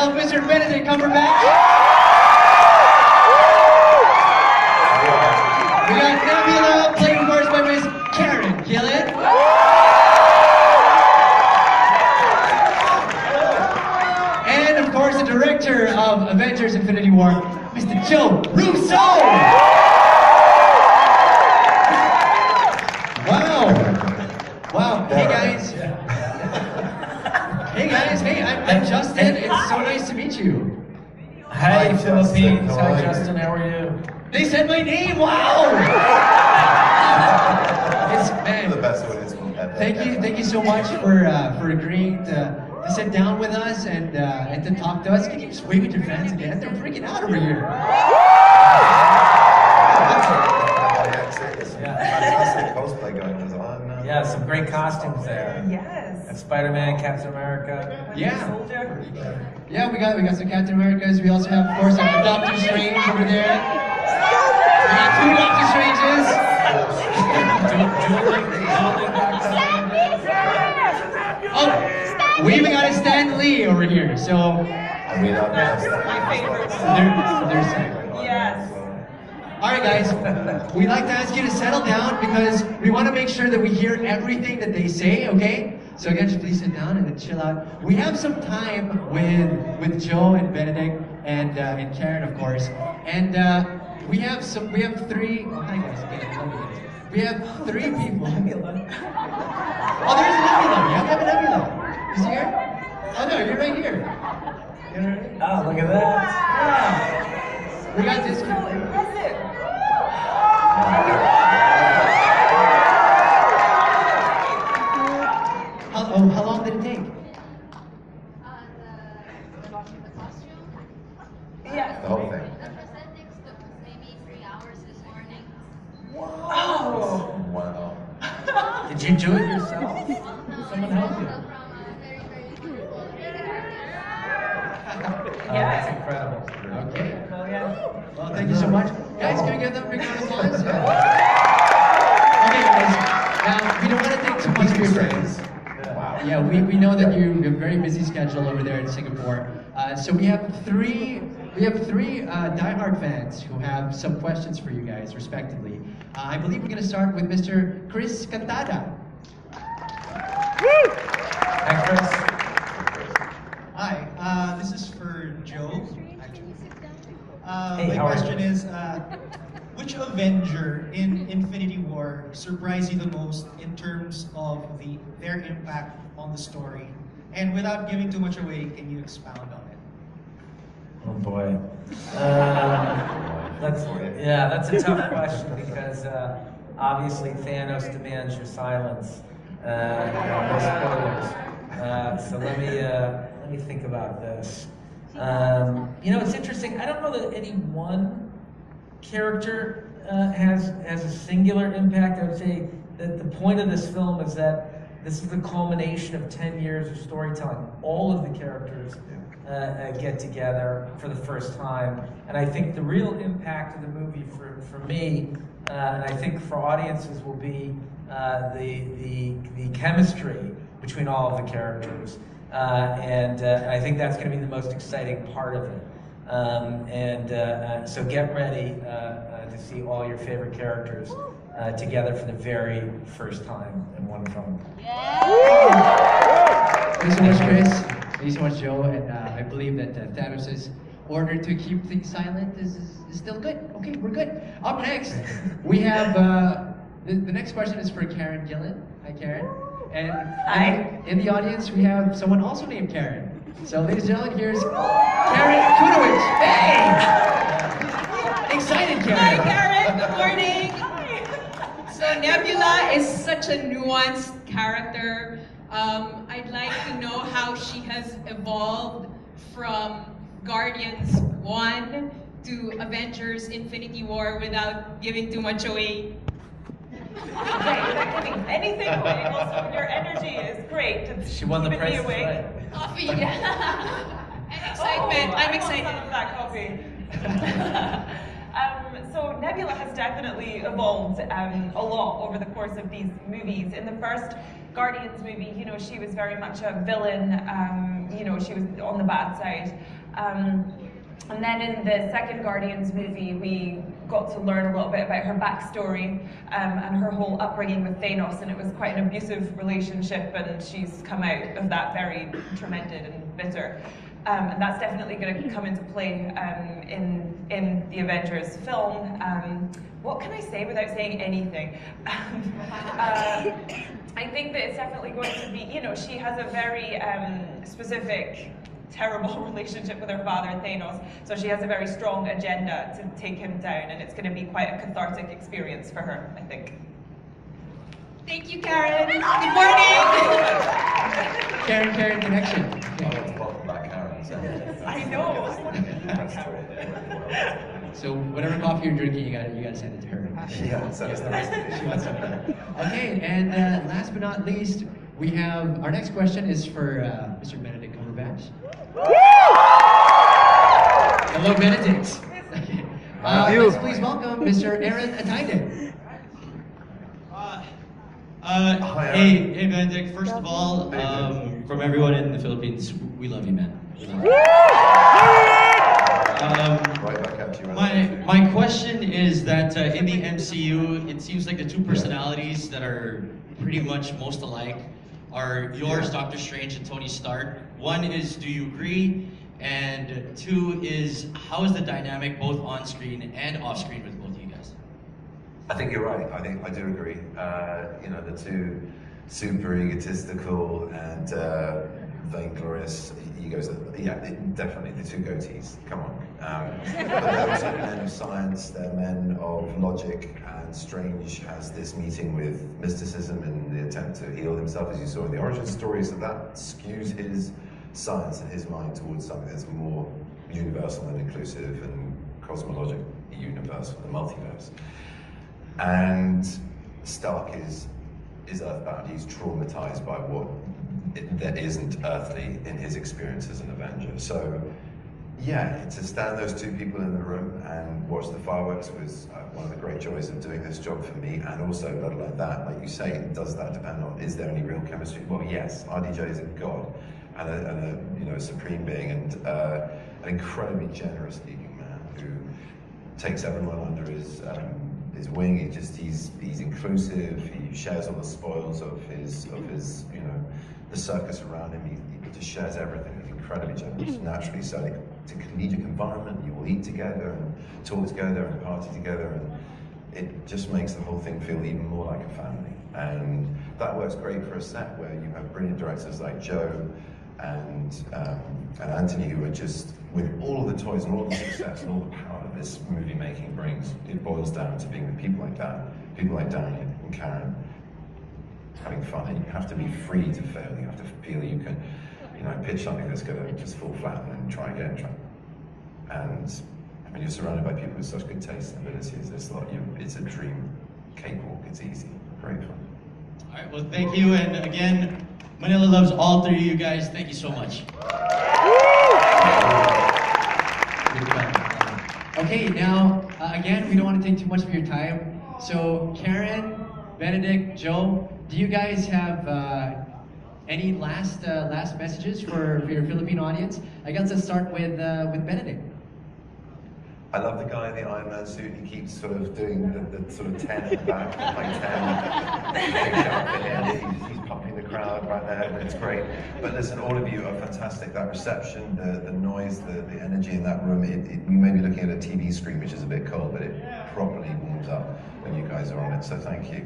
himself, Mr. Benedict Cumberbatch. We got Nebula, played of course by Miss Karen Gillan. And of course the director of Avengers Infinity War, Mr. Joe Russo. Wow. Hey guys. Hey, I'm Justin. It's so nice to meet you. Hi, Philippines. Hi, Justin. How are you? They said my name. Wow. Man. The best way is Thank you so much for agreeing to sit down with us and to talk to us. Can you just wave at your fans again? They're freaking out over here. Fantastic cosplay going on. Yeah, some great costumes there. Yes. And Spider-Man, Captain America. Yeah. Soldier. Yeah, we got some Captain Americas. We also have, of course, Doctor Strange over there. We got two Doctor Stranges. Oh, we even got a Stan Lee over here. So That's my favorite. there's Yes. All right, guys. We'd like to ask you to settle down because we want to make sure that we hear everything that they say. Okay? So again, just please sit down and chill out. We have some time with Joe and Benedict and Karen, of course. And we have three. Oh, hi guys. We have three people. Oh, there's Nebula. Yeah, we have a Nebula. Is he here? Oh no, you're right here. Oh, look at that. Yeah. We got this. So impressive. How long did it take? The costume. Yes. The whole thing. The prosthetics took maybe 3 hours this morning. Wow. Wow. Did you do it yourself? Someone help you? From a very, very beautiful Oh, that's incredible. Okay. Well, yeah. Well, thank you so much. Guys, can we give them a big round of applause? Yeah. Okay, guys. Now, we don't want to take too much of your time. Wow. Yeah, we know that you have a very busy schedule over there in Singapore. So we have three diehard fans who have some questions for you guys, respectively. I believe we're going to start with Mr. Chris Cantada. Hi, Chris. Hi, this is for Joe, actually. Hey, My how are question you? is, which Avenger in Infinity War surprised you the most in terms of their impact on the story? And without giving too much away, can you expound on it? Oh boy. That's a tough question because obviously Thanos demands your silence. No spoilers. So let me think about this. It's interesting. I don't know that any one character has a singular impact. I would say that the point of this film is that this is the culmination of 10 years of storytelling. All of the characters get together for the first time. And I think the real impact of the movie for me, and I think for audiences, will be the chemistry between all of the characters. And I think that's going to be the most exciting part of it. So get ready to see all your favorite characters together for the very first time in one film. Thank you so much, Chris. Thank you so much, Joe. And I believe that Thanos' order to keep things silent is still good. Okay, we're good. Up next, we have the next question is for Karen Gillan. Hi, Karen. And Hi. In the audience, we have someone also named Karen. So, ladies and gentlemen, here's Karen Kunowicz. Hey! Excited, Karen. Hi, Karen. Good morning. So Nebula is such a nuanced character. I'd like to know how she has evolved from Guardians 1 to Avengers Infinity War without giving too much away. Without giving anything away. Also, your energy is great. It's She won the keeping me Price is awake. Right. Coffee, yeah. And excitement. Oh, I'm I excited. want some of that coffee. So Nebula has definitely evolved a lot over the course of these movies. In the first, Guardians movie, you know, she was very much a villain. You know, she was on the bad side. And then in the second Guardians movie, we got to learn a little bit about her backstory and her whole upbringing with Thanos, and it was quite an abusive relationship, and she's come out of that very tormented and bitter. And that's definitely going to come into play in the Avengers film. What can I say without saying anything? I think that it's definitely going to be, you know, she has a very specific, terrible relationship with her father, Thanos, so she has a very strong agenda to take him down, and it's going to be quite a cathartic experience for her, I think. Thank you, Karen. Good morning. Karen connection. I want to welcome back Karen. So I know. that's true. So whatever coffee you're drinking, you gotta send it to her. Yeah, send us the recipe. She wants some. Okay, and last but not least, we have our next question is for Mr. Benedict Cumberbatch. Hello, Benedict. Okay. Let's please welcome Mr. Aaron Ataide. Hey Benedict, first of all, from everyone in the Philippines, we love you, man. We love you. Right back at you. My question is that in the MCU, it seems like the two personalities that are pretty much most alike are yours, Doctor Strange, and Tony Stark. One is, do you agree? And two is, how is the dynamic both on screen and off screen with both of you guys? I think you're right. I do agree. You know, the two super egotistical and vainglorious egos. Yeah, definitely the two goatees. Come on. But they're also men of science. They're men of logic. And Strange has this meeting with mysticism in the attempt to heal himself, as you saw in the origin story. So that skews his science and his mind towards something that's more universal and inclusive and cosmologic, universal, the multiverse. And Stark is earthbound. He's traumatized by what that isn't earthly in his experience as an Avenger. So, yeah, to stand those two people in the room and watch the fireworks was one of the great joys of doing this job for me. And also, let alone that, like you say, does that depend on, is there any real chemistry? Well, yes, RDJ is a god and a you know, supreme being, and an incredibly generous leading man who takes everyone under his wing. He's inclusive. He shares all the spoils of his you know, the circus around him. He just shares everything. He's incredibly generous, naturally. So it's a collegiate environment. You will eat together and talk together and party together, and it just makes the whole thing feel even more like a family. And that works great for a set where you have brilliant directors like Joe and Anthony, who are just, with all of the toys and all the success and all the power that this movie making brings, it boils down to being with people like that, people like Danny and Karen, having fun. And you have to be free to fail. You have to feel you can, you know, pitch something that's going to just fall flat and then try again. And I mean, you're surrounded by people with such good taste and abilities. It's a dream cakewalk. It's easy, great fun. All right, well, thank you, and again, Manila loves all three of you guys. Thank you so much. Okay, now, again, we don't want to take too much of your time. So, Karen, Benedict, Joe, do you guys have any last messages for your Filipino audience? I guess let's start with Benedict. I love the guy in the Iron Man suit. He keeps sort of doing the sort of 10 at the back, like 10. He's pumping the crowd right there. It's great. But listen, all of you are fantastic. That reception, the noise, the energy in that room. You may be looking at a TV screen, which is a bit cold, but it properly warms up when you guys are on it. So thank you.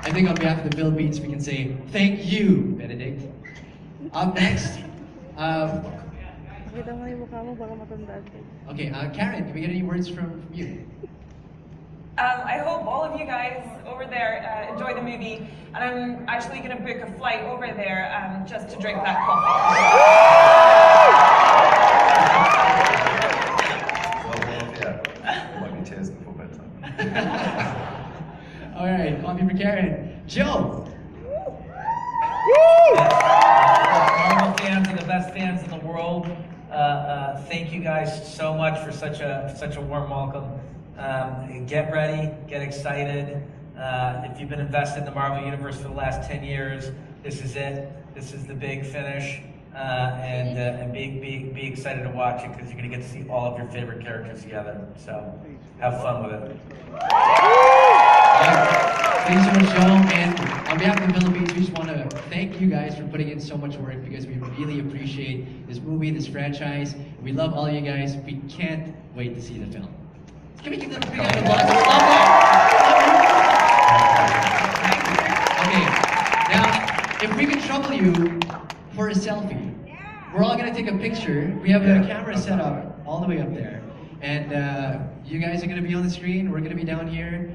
I think on behalf of the Philippines, we can say thank you, Benedict. Up next. Okay, Karen, can we get any words from you? I hope all of you guys over there enjoy the movie, and I'm actually going to book a flight over there just to drink that coffee. There might be tears before bedtime. All right, coffee for Karen. Joe! Marvel fans are the best fans in the world. Thank you guys so much for such a warm welcome. Get ready, get excited. If you've been invested in the Marvel Universe for the last 10 years, this is it. This is the big finish. And be excited to watch it because you're going to get to see all of your favorite characters together. So have fun with it. Thanks so much, Joe. And on behalf of the Philippines, we just want to thank you guys for putting in so much work because we really appreciate this movie, this franchise. We love all you guys. We can't wait to see the film. Can we give them a big round of applause? Okay, now, if we could trouble you for a selfie, we're all going to take a picture. We have a camera set up all the way up there. And you guys are going to be on the screen. We're going to be down here.